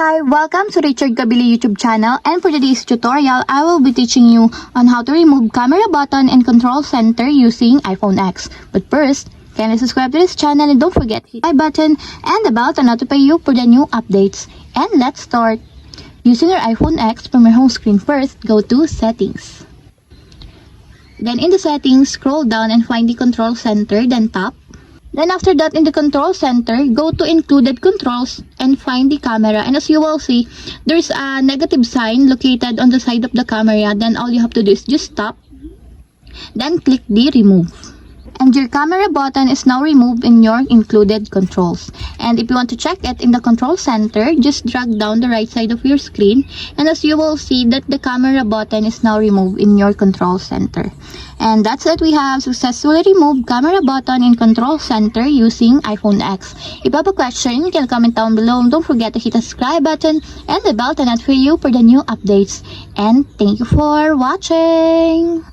Hi, welcome to Richard Kabili YouTube channel, and for today's tutorial, I will be teaching you on how to remove camera button and control center using iPhone X. But first, kindly subscribe to this channel and don't forget to hit the button and the bell to notify you for the new updates. And let's start. Using your iPhone X, from your home screen first, go to Settings. Then in the Settings, scroll down and find the control center, then tap. Then after that, in the control center, go to included controls and find the camera. And as you will see, there's a negative sign located on the side of the camera. Then all you have to do is just tap. Then click the remove. And your camera button is now removed in your included controls. And if you want to check it in the control center, just drag down the right side of your screen. And as you will see that the camera button is now removed in your control center. And that's it. We have successfully removed camera button in control center using iPhone X. If you have a question, you can comment down below. And don't forget to hit the subscribe button and the bell to notify you for the new updates. And thank you for watching.